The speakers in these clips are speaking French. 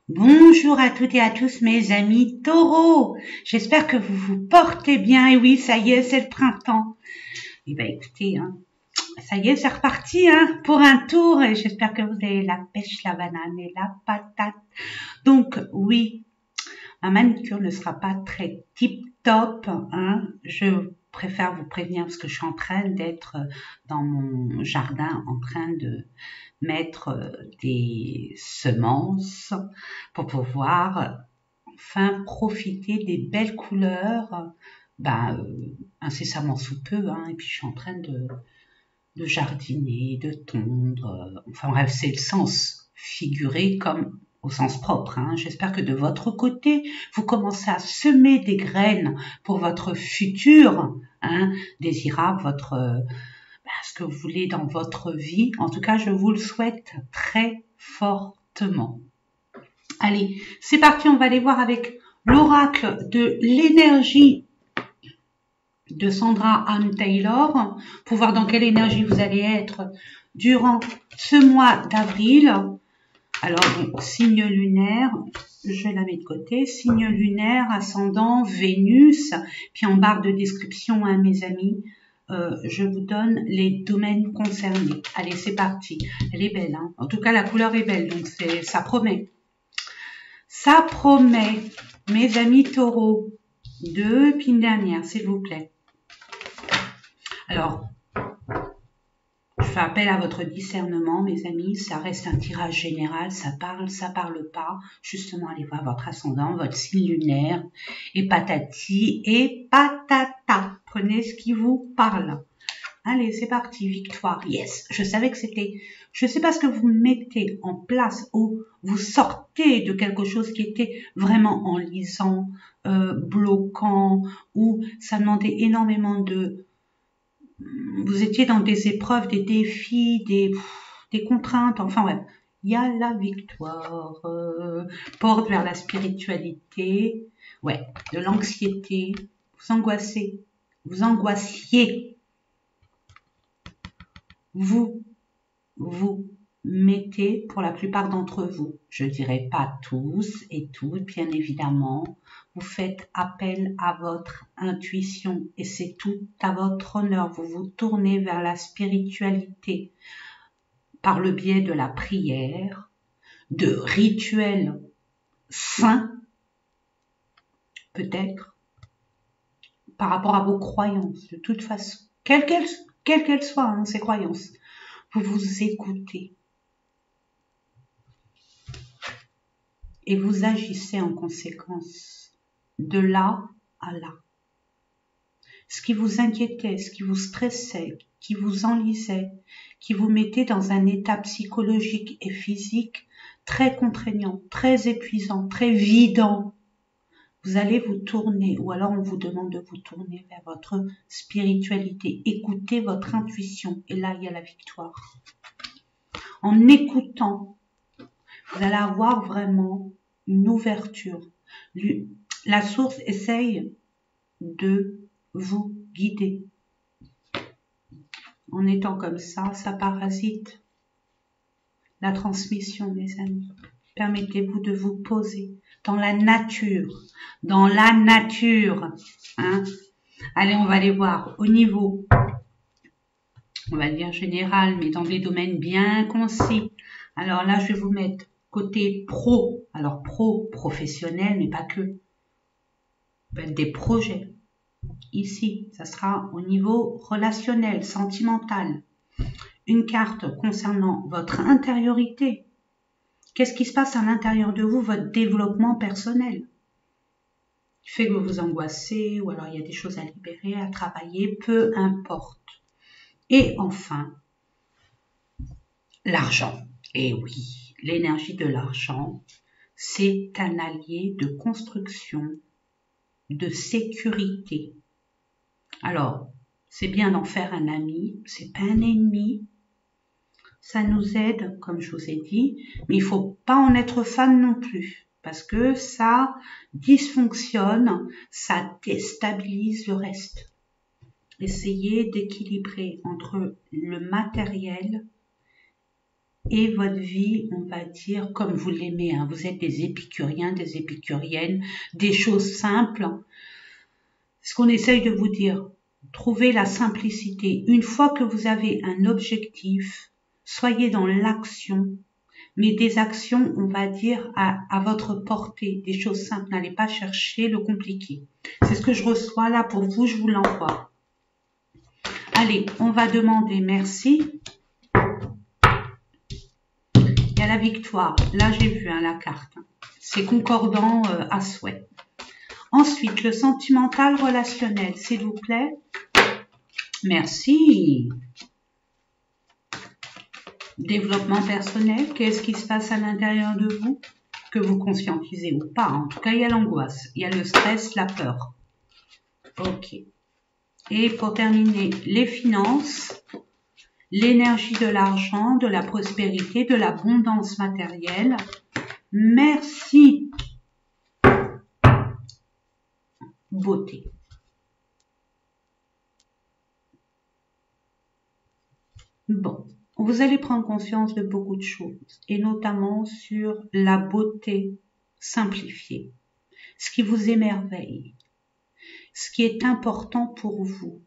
Bonjour à toutes et à tous mes amis taureaux. J'espère que vous vous portez bien. Et oui, ça y est, c'est le printemps. Et ben écoutez, ça y est, c'est reparti pour un tour. Et j'espère que vous avez la pêche, la banane et la patate. Donc oui, ma manicure ne sera pas très tip-top. Je préfère vous prévenir parce que je suis en train d'être dans mon jardin en train de mettre des semences pour pouvoir enfin profiter des belles couleurs incessamment sous peu. Et puis je suis en train de jardiner, de tondre. Enfin bref, c'est le sens figuré comme au sens propre. J'espère que de votre côté, vous commencez à semer des graines pour votre futur désirable, ce que vous voulez dans votre vie. En tout cas, je vous le souhaite très fortement. Allez, c'est parti, on va aller voir avec l'oracle de l'énergie de Sandra Anne Taylor pour voir dans quelle énergie vous allez être durant ce mois d'avril. Alors, signe lunaire, je la mets de côté. Signe lunaire, ascendant, Vénus. Puis en barre de description, mes amis, je vous donne les domaines concernés. Allez, c'est parti. Elle est belle. En tout cas, la couleur est belle, donc ça promet. Ça promet, mes amis taureaux. 2 pines dernières, s'il vous plaît. Alors, je fais appel à votre discernement, mes amis. Ça reste un tirage général. Ça parle pas. Justement, allez voir votre ascendant, votre signe lunaire. Et patati et patata. Prenez ce qui vous parle. Allez, c'est parti. Victoire. Yes. Je savais que c'était... Je ne sais pas ce que vous mettez en place ou vous sortez de quelque chose qui était vraiment enlisant, bloquant, ou ça demandait énormément de... Vous étiez dans des épreuves, des défis, des contraintes, enfin ouais. Il y a la victoire, porte vers la spiritualité, ouais, de l'anxiété, vous angoissez, vous angoissiez, vous mettez pour la plupart d'entre vous, je dirais pas tous et toutes, bien évidemment, vous faites appel à votre intuition et c'est tout à votre honneur. Vous vous tournez vers la spiritualité par le biais de la prière, de rituels saints, peut-être, par rapport à vos croyances, de toute façon, quelles qu'elles soient, ces croyances. Vous vous écoutez et vous agissez en conséquence, de là à là. Ce qui vous inquiétait, ce qui vous stressait, qui vous enlisait, qui vous mettait dans un état psychologique et physique très contraignant, très épuisant, très vidant, vous allez vous tourner, ou alors on vous demande de vous tourner vers votre spiritualité. Écoutez votre intuition, et là il y a la victoire. En écoutant, vous allez avoir vraiment une ouverture. La source essaye de vous guider. En étant comme ça parasite la transmission, mes amis. Permettez-vous de vous poser dans la nature. Dans la nature. Allez, on va aller voir au niveau, on va dire général, mais dans des domaines bien concis. Alors là, je vais vous mettre côté pro. Alors pro, professionnel, mais pas que. Des projets. Ici, ça sera au niveau relationnel, sentimental. Une carte concernant votre intériorité. Qu'est-ce qui se passe à l'intérieur de vous, votre développement personnel? Qui fait que vous vous angoissez, ou alors il y a des choses à libérer, à travailler, peu importe. Et enfin, l'argent. Et oui, l'énergie de l'argent, c'est un allié de construction, de sécurité. Alors, c'est bien d'en faire un ami, c'est pas un ennemi. Ça nous aide, comme je vous ai dit, mais il faut pas en être fan non plus, parce que ça dysfonctionne, ça déstabilise le reste. Essayez d'équilibrer entre le matériel et votre vie, on va dire, comme vous l'aimez. Hein. Vous êtes des épicuriens, des épicuriennes, des choses simples. Ce qu'on essaye de vous dire, trouvez la simplicité. Une fois que vous avez un objectif, soyez dans l'action, mais des actions, on va dire, à votre portée, des choses simples. N'allez pas chercher le compliqué. C'est ce que je reçois là pour vous, je vous l'envoie. Allez, on va demander merci. Il y a la victoire. Là, j'ai vu hein, la carte. C'est concordant à souhait. Ensuite, le sentimental relationnel, s'il vous plaît. Merci. Développement personnel, qu'est-ce qui se passe à l'intérieur de vous? Que vous conscientisez ou pas. En tout cas, il y a l'angoisse, il y a le stress, la peur. Ok. Et pour terminer, les finances, l'énergie de l'argent, de la prospérité, de l'abondance matérielle. Merci. Beauté. Bon, vous allez prendre conscience de beaucoup de choses, et notamment sur la beauté simplifiée, ce qui vous émerveille, ce qui est important pour vous.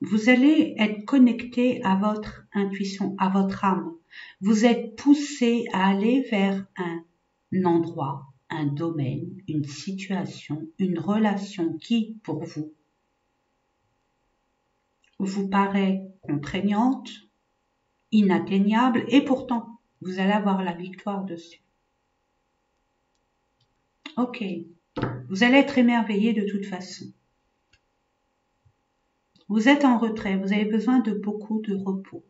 Vous allez être connecté à votre intuition, à votre âme. Vous êtes poussé à aller vers un endroit, un domaine, une situation, une relation qui, pour vous paraît contraignante, inatteignable, et pourtant, vous allez avoir la victoire dessus. Ok, vous allez être émerveillé de toute façon. Vous êtes en retrait, vous avez besoin de beaucoup de repos.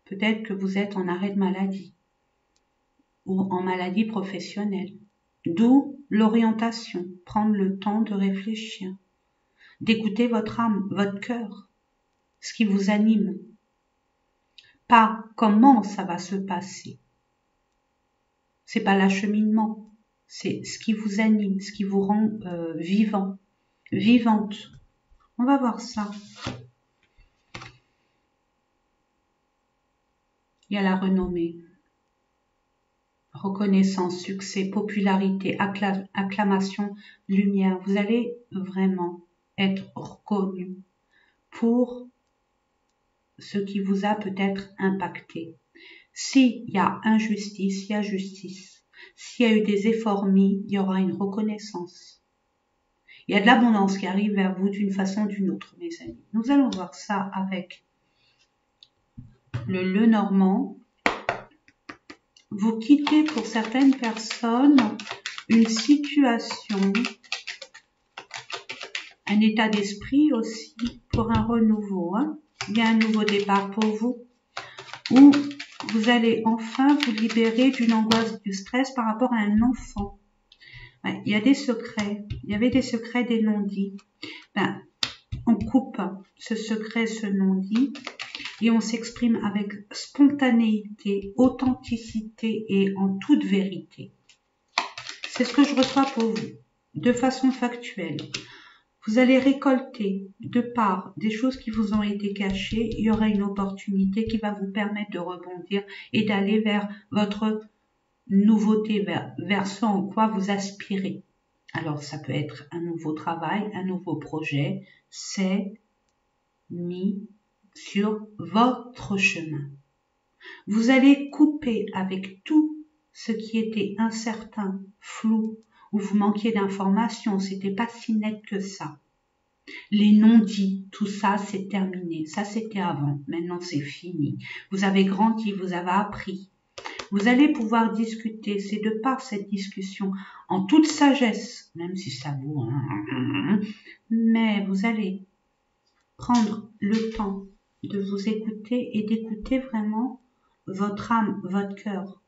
Peut-être que vous êtes en arrêt de maladie ou en maladie professionnelle. D'où l'orientation, prendre le temps de réfléchir, d'écouter votre âme, votre cœur, ce qui vous anime. Pas comment ça va se passer. C'est pas l'acheminement, c'est ce qui vous anime, ce qui vous rend vivant, vivante. On va voir ça. Il y a la renommée, reconnaissance, succès, popularité, acclamation, lumière. Vous allez vraiment être reconnu pour ce qui vous a peut-être impacté. S'il y a injustice, il y a justice. S'il y a eu des efforts mis, il y aura une reconnaissance. Il y a de l'abondance qui arrive vers vous d'une façon ou d'une autre, mes amis. Nous allons voir ça avec le Lenormand. Vous quittez pour certaines personnes une situation, un état d'esprit aussi pour un renouveau. Hein. Il y a un nouveau départ pour vous où vous allez enfin vous libérer d'une angoisse, du stress par rapport à un enfant. Ouais, il y a des secrets, il y avait des secrets, des non-dits. Ben, on coupe ce secret, ce non-dit, et on s'exprime avec spontanéité, authenticité et en toute vérité. C'est ce que je reçois pour vous, de façon factuelle. Vous allez récolter, de part des choses qui vous ont été cachées, il y aura une opportunité qui va vous permettre de rebondir et d'aller vers votre nouveauté, vers ce en quoi vous aspirez. Alors, ça peut être un nouveau travail, un nouveau projet, c'est mis sur votre chemin. Vous allez couper avec tout ce qui était incertain, flou, où vous manquiez d'informations, c'était pas si net que ça. Les non-dits, tout ça, c'est terminé. Ça, c'était avant. Maintenant, c'est fini. Vous avez grandi, vous avez appris. Vous allez pouvoir discuter. C'est de par cette discussion, en toute sagesse, même si ça vous... Mais vous allez prendre le temps de vous écouter et d'écouter vraiment votre âme, votre cœur.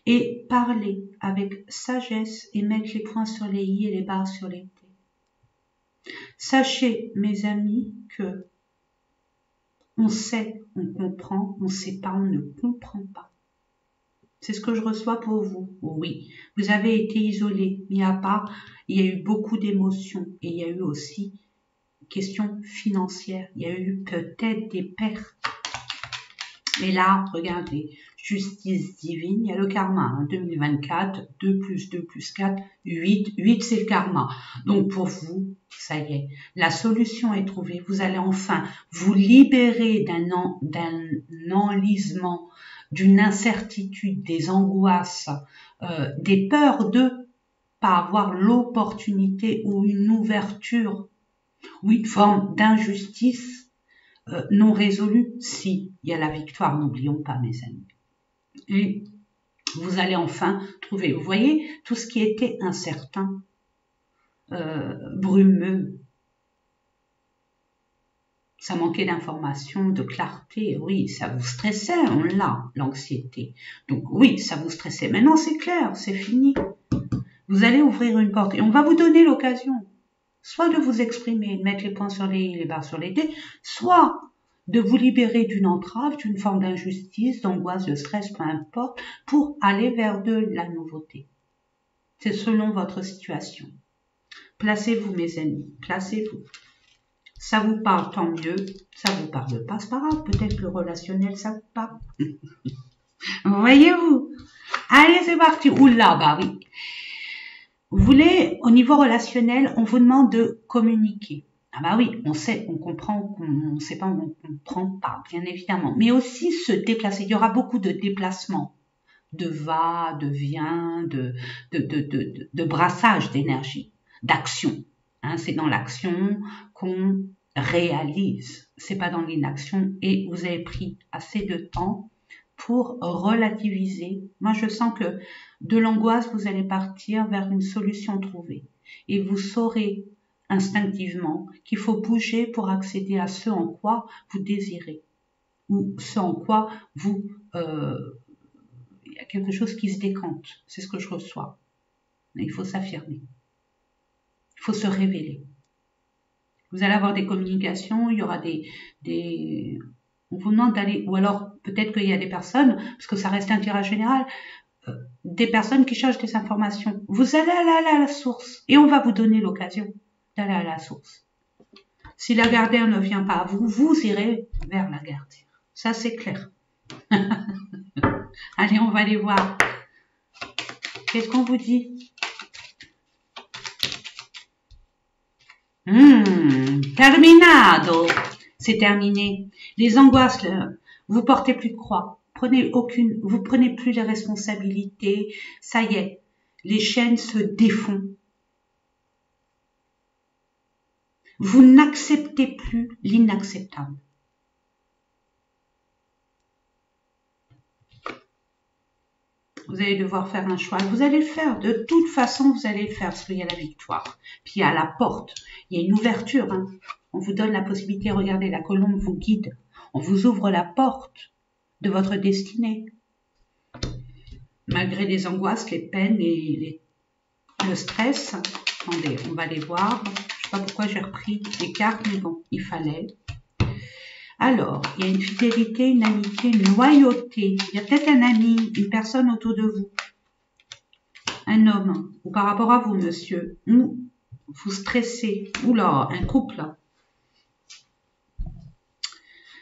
Et parler avec sagesse et mettre les points sur les i et les barres sur les t. Sachez, mes amis, que on sait, on comprend, on ne sait pas, on ne comprend pas. C'est ce que je reçois pour vous. Oui, vous avez été isolé, mis à part, il y a eu beaucoup d'émotions et il y a eu aussi question financière. Il y a eu peut-être des pertes. Et là, regardez, justice divine, il y a le karma, hein, 2024, 2 plus 2 plus 4, 8, 8 c'est le karma. Donc pour vous, ça y est, la solution est trouvée, vous allez enfin vous libérer d'un enlisement, d'une incertitude, des angoisses, des peurs de pas avoir l'opportunité ou une ouverture ou une forme d'injustice non résolue. Si, il y a la victoire, n'oublions pas mes amis. Et vous allez enfin trouver, vous voyez, tout ce qui était incertain, brumeux, ça manquait d'informations, de clarté, oui, ça vous stressait, on l'a, l'anxiété. Donc oui, ça vous stressait. Maintenant c'est clair, c'est fini. Vous allez ouvrir une porte et on va vous donner l'occasion, soit de vous exprimer, de mettre les points sur les barres sur les T, soit de vous libérer d'une entrave, d'une forme d'injustice, d'angoisse, de stress, peu importe, pour aller vers de la nouveauté. C'est selon votre situation. Placez-vous, mes amis, placez-vous. Ça vous parle, tant mieux. Ça vous parle pas, c'est pas grave. Peut-être le relationnel, ça vous parle. Voyez-vous. Allez, c'est parti. Oula, bah oui. Vous voulez, au niveau relationnel, on vous demande de communiquer. Ah bah oui, on sait, on comprend, on sait pas, on comprend pas, bien évidemment. Mais aussi se déplacer. Il y aura beaucoup de déplacements, de va, de vient, de brassage d'énergie, d'action. Hein, c'est dans l'action qu'on réalise. C'est pas dans l'inaction. Et vous avez pris assez de temps pour relativiser. Moi, je sens que de l'angoisse, vous allez partir vers une solution trouvée. Et vous saurez instinctivement qu'il faut bouger pour accéder à ce en quoi vous désirez. Ou ce en quoi vous... il y a quelque chose qui se décante. C'est ce que je reçois. Mais il faut s'affirmer. Il faut se révéler. Vous allez avoir des communications, il y aura on vous demande d'aller, ou alors peut-être qu'il y a des personnes, parce que ça reste un tirage général, des personnes qui cherchent des informations. Vous allez aller à la source et on va vous donner l'occasion d'aller à la source. Si la gardienne ne vient pas à vous, vous irez vers la gardienne. Ça, c'est clair. Allez, on va aller voir. Qu'est-ce qu'on vous dit? Terminado. C'est terminé. Les angoisses, vous portez plus de croix. Vous prenez plus les responsabilités. Ça y est. Les chaînes se défont. Vous n'acceptez plus l'inacceptable. Vous allez devoir faire un choix. Vous allez le faire. De toute façon, vous allez le faire parce qu'il y a la victoire. Puis il y a la porte. Il y a une ouverture. Hein. On vous donne la possibilité. Regardez, la colombe vous guide. On vous ouvre la porte de votre destinée. Malgré les angoisses, les peines et le stress. Attendez, on va les voir. Je ne sais pas pourquoi j'ai repris les cartes, mais bon, il fallait. Alors, il y a une fidélité, une amitié, une loyauté. Il y a peut-être un ami, une personne autour de vous. Un homme, ou par rapport à vous, monsieur. Ou vous stressez. Oula, un couple.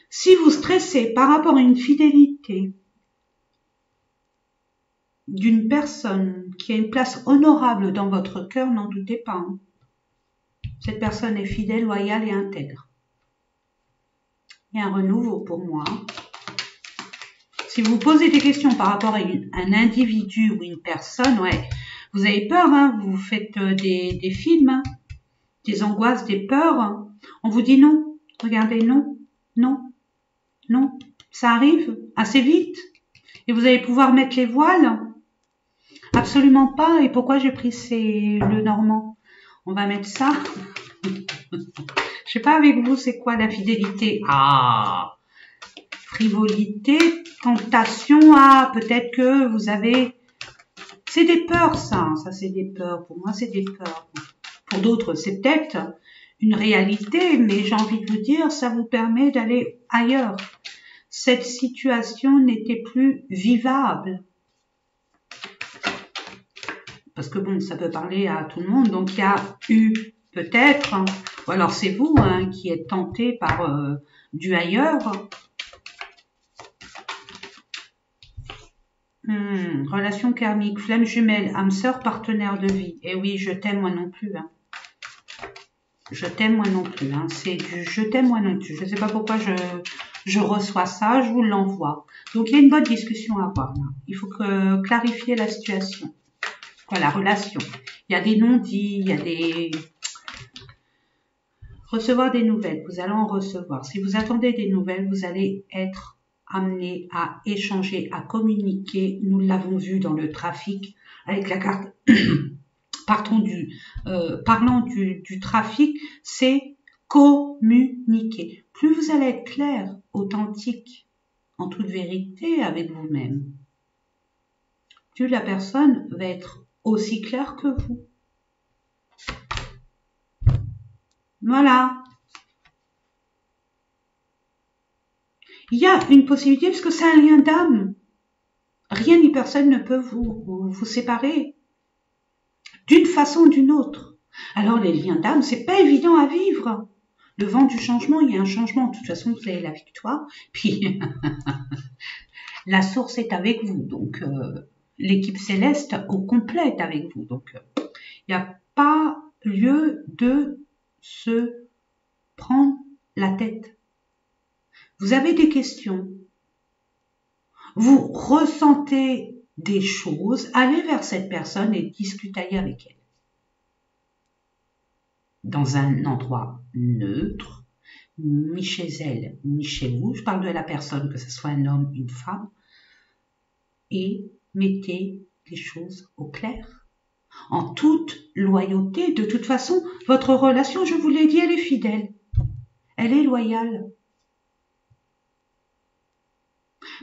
Si vous stressez par rapport à une fidélité d'une personne qui a une place honorable dans votre cœur, n'en doutez pas. Hein. Cette personne est fidèle, loyale et intègre. Il y a un renouveau pour moi. Si vous posez des questions par rapport à un individu ou une personne, ouais, vous avez peur, hein, vous faites des films, hein, des angoisses, des peurs. Hein. On vous dit non. Regardez, non, non, non. Ça arrive assez vite. Et vous allez pouvoir mettre les voiles. Absolument pas. Et pourquoi j'ai pris le normand? On va mettre ça. Je sais pas avec vous, c'est quoi la fidélité? Ah, frivolité, tentation. Ah, peut-être que vous avez... C'est des peurs, ça. Ça, c'est des peurs. Pour moi, c'est des peurs. Pour d'autres, c'est peut-être une réalité, mais j'ai envie de vous dire, ça vous permet d'aller ailleurs. Cette situation n'était plus vivable. Parce que bon, ça peut parler à tout le monde. Donc, il y a eu peut-être... Ou alors c'est vous hein, qui êtes tenté par du ailleurs. Relation karmique, flamme jumelle, âme sœur, partenaire de vie. Et oui, je t'aime moi non plus. Hein. Je t'aime moi non plus. Hein. C'est du je t'aime moi non plus. Je ne sais pas pourquoi je reçois ça, je vous l'envoie. Donc il y a une bonne discussion à avoir. Là. Il faut clarifier la situation. Quoi, la relation. Il y a des non-dits, il y a des... Recevoir des nouvelles, vous allez en recevoir. Si vous attendez des nouvelles, vous allez être amené à échanger, à communiquer. Nous l'avons vu dans le trafic avec la carte. Parlant du trafic, c'est communiquer. Plus vous allez être clair, authentique, en toute vérité avec vous-même, plus la personne va être aussi claire que vous. Voilà. Il y a une possibilité parce que c'est un lien d'âme. Rien ni personne ne peut vous séparer d'une façon ou d'une autre. Alors les liens d'âme, c'est pas évident à vivre. Le vent du changement, il y a un changement. De toute façon, vous avez la victoire. Puis la source est avec vous. Donc l'équipe céleste au complet est avec vous. Donc il n'y a pas lieu de se prendre la tête. Vous avez des questions. Vous ressentez des choses, allez vers cette personne et discutez avec elle. Dans un endroit neutre, ni chez elle, ni chez vous. Je parle de la personne, que ce soit un homme, une femme. Et mettez les choses au clair. En toute loyauté. De toute façon, votre relation, je vous l'ai dit, elle est fidèle. Elle est loyale.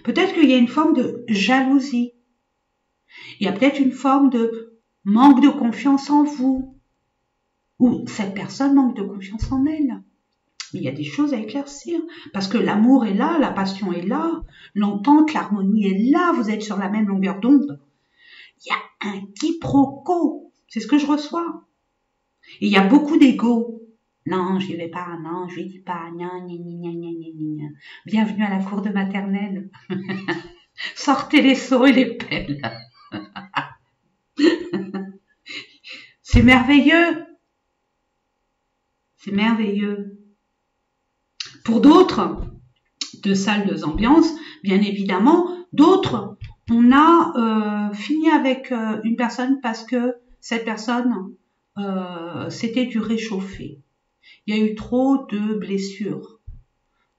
Peut-être qu'il y a une forme de jalousie. Il y a peut-être une forme de manque de confiance en vous. Ou cette personne manque de confiance en elle. Il y a des choses à éclaircir. Parce que l'amour est là, la passion est là, l'entente, l'harmonie est là, vous êtes sur la même longueur d'onde. Il y a un quiproquo. C'est ce que je reçois. Et il y a beaucoup d'ego. Non, j'y vais pas, non, je lui dis pas, gna. Bienvenue à la cour de maternelle. Sortez les seaux et les pelles. C'est merveilleux. C'est merveilleux. Pour d'autres, de salles de ambiance, bien évidemment, d'autres, on a fini avec une personne parce que cette personne, c'était du réchauffé. Il y a eu trop de blessures,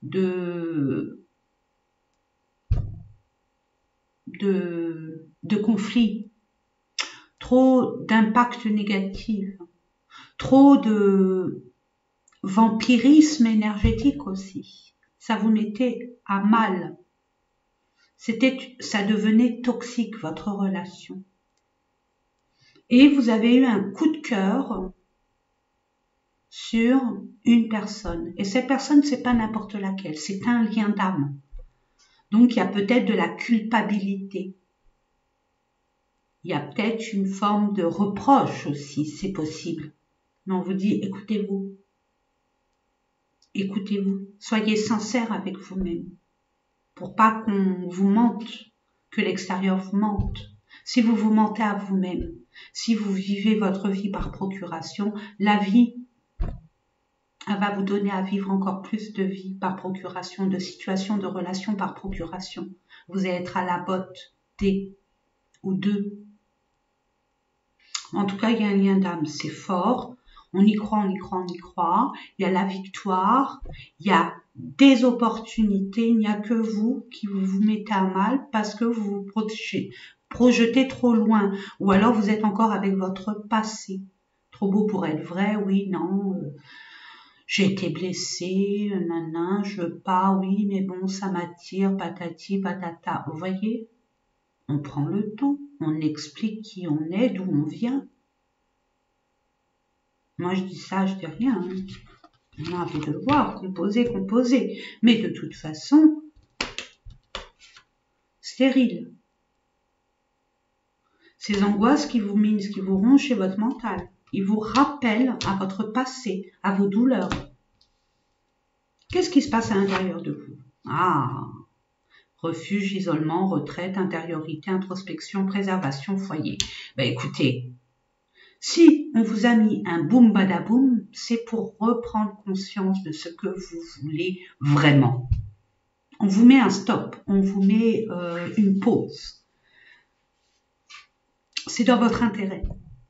de conflits, trop d'impact négatif, trop de vampirisme énergétique aussi. Ça vous mettait à mal. Ça devenait toxique, votre relation. Et vous avez eu un coup de cœur sur une personne. Et cette personne, c'est pas n'importe laquelle, c'est un lien d'âme. Donc, il y a peut-être de la culpabilité. Il y a peut-être une forme de reproche aussi, c'est possible. Mais on vous dit, écoutez-vous. Écoutez-vous. Soyez sincère avec vous-même. Pour pas qu'on vous mente, que l'extérieur vous mente. Si vous vous mentez à vous-même, si vous vivez votre vie par procuration, la vie, elle va vous donner à vivre encore plus de vie par procuration, de situations, de relations par procuration. Vous allez être à la botte des ou deux. En tout cas, il y a un lien d'âme, c'est fort. On y croit, on y croit, on y croit. Il y a la victoire, il y a des opportunités. Il n'y a que vous qui vous mettez à mal parce que vous vous projetez trop loin. Ou alors vous êtes encore avec votre passé. Trop beau pour être vrai, oui, non. J'ai été blessée, nanan, je veux pas, oui, mais bon, ça m'attire, patati, patata. Vous voyez, on prend le temps, on explique qui on est, d'où on vient. Moi, je dis ça, je dis rien. Hein. On a envie de le voir, composer. Mais de toute façon, stérile. Ces angoisses qui vous minent, qui vous rongent chez votre mental. Ils vous rappellent à votre passé, à vos douleurs. Qu'est-ce qui se passe à l'intérieur de vous? Ah, Refuge, isolement, retraite, intériorité, introspection, préservation, foyer. Ben écoutez, si on vous a mis un boum badaboum, c'est pour reprendre conscience de ce que vous voulez vraiment. On vous met un stop, on vous met une pause. C'est dans votre intérêt.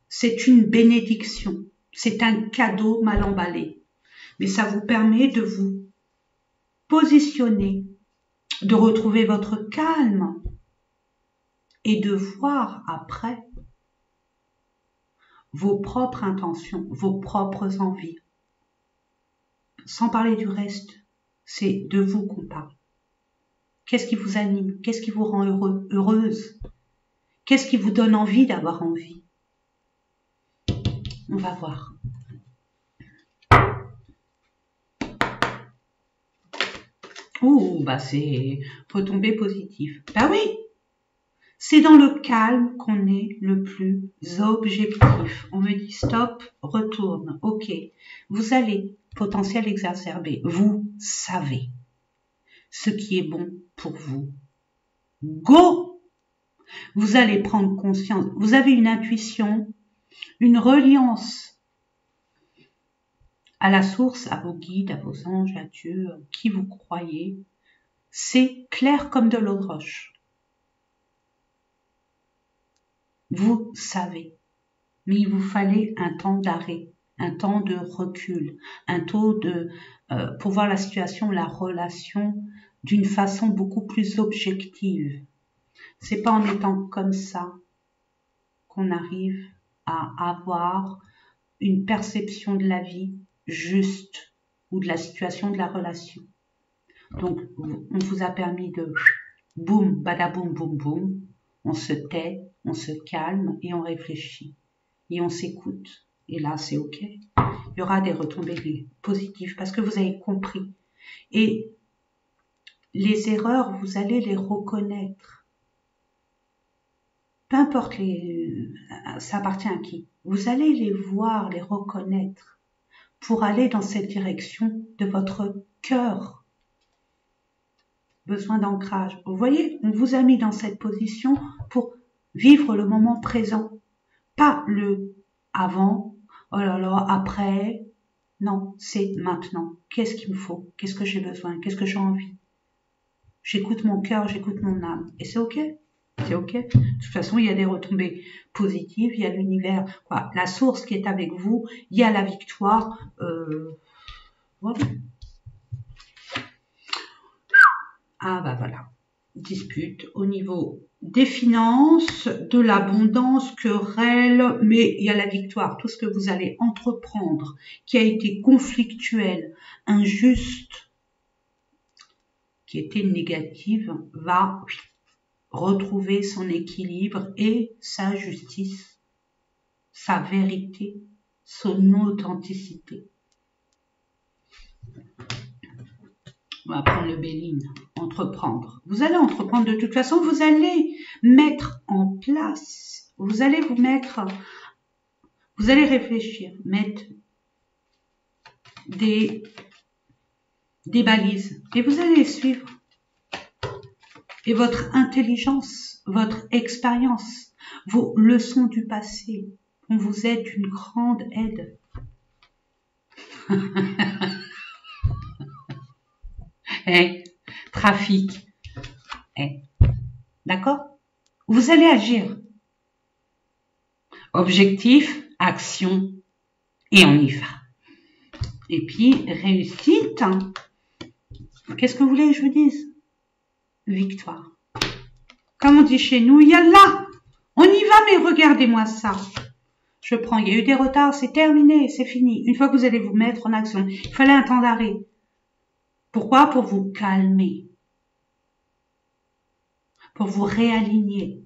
C'est une bénédiction. C'est un cadeau mal emballé. Mais ça vous permet de vous positionner, de retrouver votre calme et de voir après vos propres intentions, vos propres envies. Sans parler du reste, c'est de vous qu'on parle. Qu'est-ce qui vous anime? Qu'est-ce qui vous rend heureux, heureuse? Qu'est-ce qui vous donne envie d'avoir envie? On va voir. Oh, bah c'est retombée positive. Bah oui, c'est dans le calme qu'on est le plus objectif. On me dit stop, retourne. Ok, vous allez, potentiel exacerbé, vous savez ce qui est bon pour vous. Go! Vous allez prendre conscience. Vous avez une intuition, une reliance à la source, à vos guides, à vos anges, à Dieu, qui vous croyez. C'est clair comme de l'eau de roche. Vous savez, mais il vous fallait un temps d'arrêt, un temps de recul, un temps de pour voir la situation, la relation d'une façon beaucoup plus objective. C'est pas en étant comme ça qu'on arrive à avoir une perception de la vie juste ou de la situation de la relation. Donc, on vous a permis de boum, badaboum, boum, boum. On se tait, on se calme et on réfléchit. Et on s'écoute. Et là, c'est OK. Il y aura des retombées positives parce que vous avez compris. Et les erreurs, vous allez les reconnaître. Peu importe, ça appartient à qui. Vous allez les voir, les reconnaître pour aller dans cette direction de votre cœur. Besoin d'ancrage. Vous voyez, on vous a mis dans cette position pour vivre le moment présent. Pas le avant, oh là là, après. Non, c'est maintenant. Qu'est-ce qu'il me faut? Qu'est-ce que j'ai besoin? Qu'est-ce que j'ai envie? J'écoute mon cœur, j'écoute mon âme. Et c'est OK. C'est OK. De toute façon, il y a des retombées positives, il y a l'univers, quoi, la source qui est avec vous, il y a la victoire. Voilà. Ah bah voilà. Dispute au niveau des finances, de l'abondance, querelle, mais il y a la victoire. Tout ce que vous allez entreprendre qui a été conflictuel, injuste, qui était négative, va retrouver son équilibre et sa justice, sa vérité, son authenticité. On va prendre le Béline, entreprendre. Vous allez entreprendre de toute façon, vous allez mettre en place, vous allez réfléchir, mettre des balises et vous allez les suivre. Et votre intelligence, votre expérience, vos leçons du passé vont vous être une grande aide. Trafic. D'accord? Vous allez agir. Objectif, action, et on y va. Et puis, réussite. Qu'est-ce que vous voulez que je vous dise? Victoire. Comme on dit chez nous, yallah, on y va, mais regardez-moi ça. Je prends, il y a eu des retards, c'est terminé, c'est fini. Une fois que vous allez vous mettre en action, il fallait un temps d'arrêt. Pourquoi? Pour vous calmer. Pour vous réaligner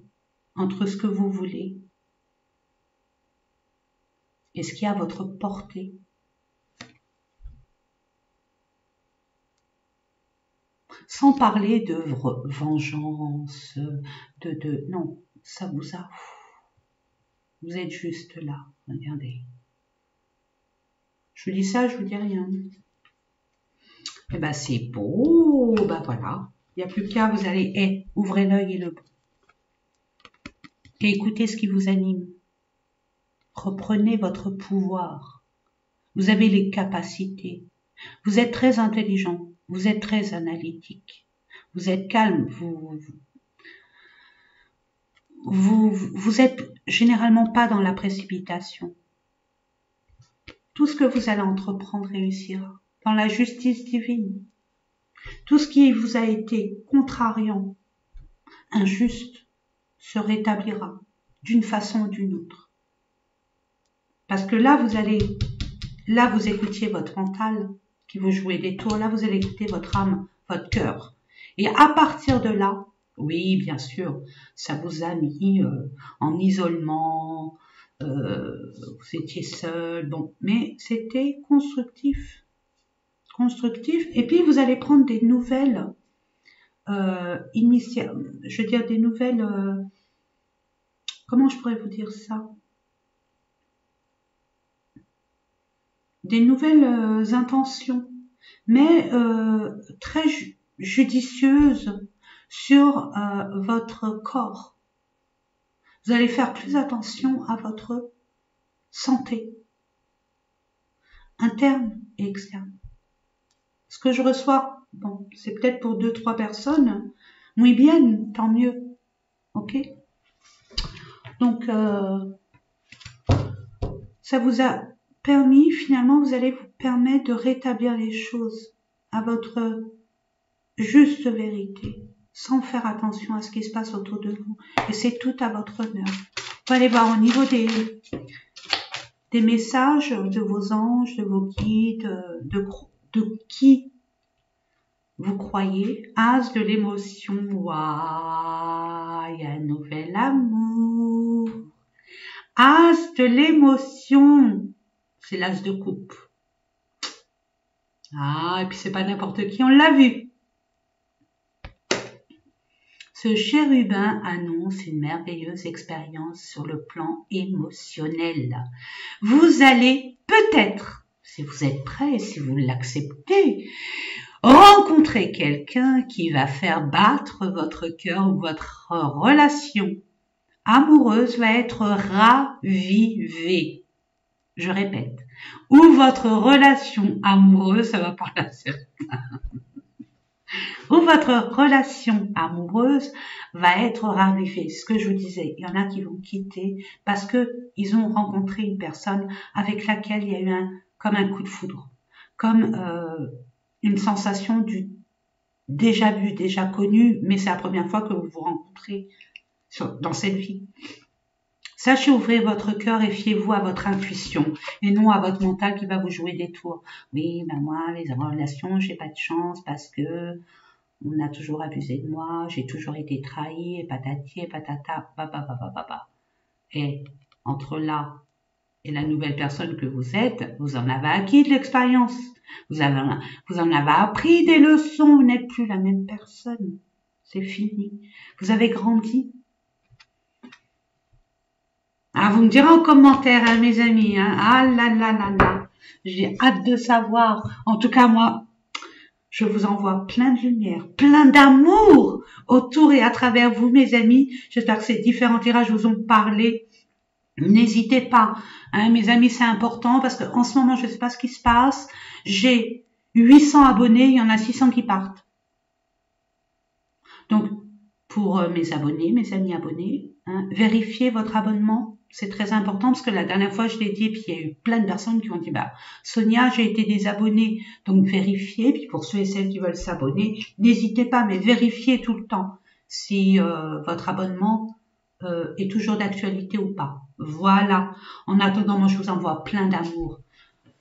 entre ce que vous voulez et ce qui est à votre portée. Sans parler de vengeance, non, ça vous a... Vous êtes juste là, regardez. Je vous dis ça, je vous dis rien. Eh ben c'est beau, ben voilà. Il n'y a plus qu'à, vous allez, ouvrez l'œil et le bon. Et écoutez ce qui vous anime. Reprenez votre pouvoir. Vous avez les capacités. Vous êtes très intelligent. Vous êtes très analytique. Vous êtes calme. Vous êtes généralement pas dans la précipitation. Tout ce que vous allez entreprendre réussira. Dans la justice divine. Tout ce qui vous a été contrariant, injuste, se rétablira d'une façon ou d'une autre. Parce que là, vous écoutiez votre mental qui vous jouait des tours. Là, vous allez écouter votre âme, votre cœur. Et à partir de là, oui, bien sûr, ça vous a mis en isolement, vous étiez seul, bon, mais c'était constructif. Et puis vous allez prendre des nouvelles je veux dire des nouvelles, comment je pourrais vous dire ça, des nouvelles intentions, mais très judicieuses sur votre corps. Vous allez faire plus attention à votre santé, interne et externe. Ce que je reçois, bon, c'est peut-être pour 2-3 personnes, muy bien, tant mieux, ok? Donc, ça vous a permis, finalement, vous allez vous permettre de rétablir les choses à votre juste vérité, sans faire attention à ce qui se passe autour de vous. Et c'est tout à votre honneur. Vous allez voir au niveau des messages de vos anges, de vos guides, de qui vous croyez. As de l'émotion, waouh, il y a un nouvel amour. As de l'émotion, c'est l'as de coupe. Ah, et puis c'est pas n'importe qui, on l'a vu. Ce chérubin annonce une merveilleuse expérience sur le plan émotionnel. Vous allez peut-être, si vous êtes prêt, si vous l'acceptez, rencontrer quelqu'un qui va faire battre votre cœur ou votre relation amoureuse va être ravivée. Je répète, ou votre relation amoureuse, ça va pas la certaine, ou votre relation amoureuse va être ravivée. C'est ce que je vous disais, il y en a qui vont quitter parce que ils ont rencontré une personne avec laquelle il y a eu comme un coup de foudre, comme une sensation du déjà vu, déjà connu, mais c'est la première fois que vous vous rencontrez dans cette vie. Sachez ouvrir votre cœur et fiez-vous à votre intuition et non à votre mental qui va vous jouer des tours. Oui, ben moi, les relations, j'ai pas de chance parce que on a toujours abusé de moi, j'ai toujours été trahi, et patati, et patata, Et entre là et la nouvelle personne que vous êtes, vous en avez acquis de l'expérience. Vous en avez appris des leçons, vous n'êtes plus la même personne. C'est fini. Vous avez grandi. Ah, vous me direz en commentaire, hein, mes amis. Hein. Ah là là là là. J'ai hâte de savoir. En tout cas, moi, je vous envoie plein de lumière, plein d'amour autour et à travers vous, mes amis. J'espère que ces différents tirages vous ont parlé. N'hésitez pas, hein, mes amis, c'est important parce qu'en ce moment, je ne sais pas ce qui se passe. J'ai 800 abonnés, il y en a 600 qui partent. Donc, pour mes abonnés, mes amis abonnés, hein, vérifiez votre abonnement. C'est très important parce que la dernière fois, je l'ai dit, et puis il y a eu plein de personnes qui ont dit, bah, Sonia, j'ai été désabonnée. Donc, vérifiez. Puis pour ceux et celles qui veulent s'abonner, n'hésitez pas, mais vérifiez tout le temps si votre abonnement est toujours d'actualité ou pas. Voilà. En attendant, moi, je vous envoie plein d'amour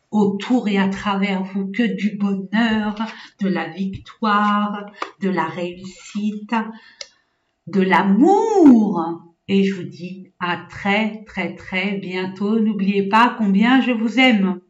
autour et à travers vous, que du bonheur, de la victoire, de la réussite, de l'amour. Et je vous dis à très, très, très bientôt. N'oubliez pas combien je vous aime.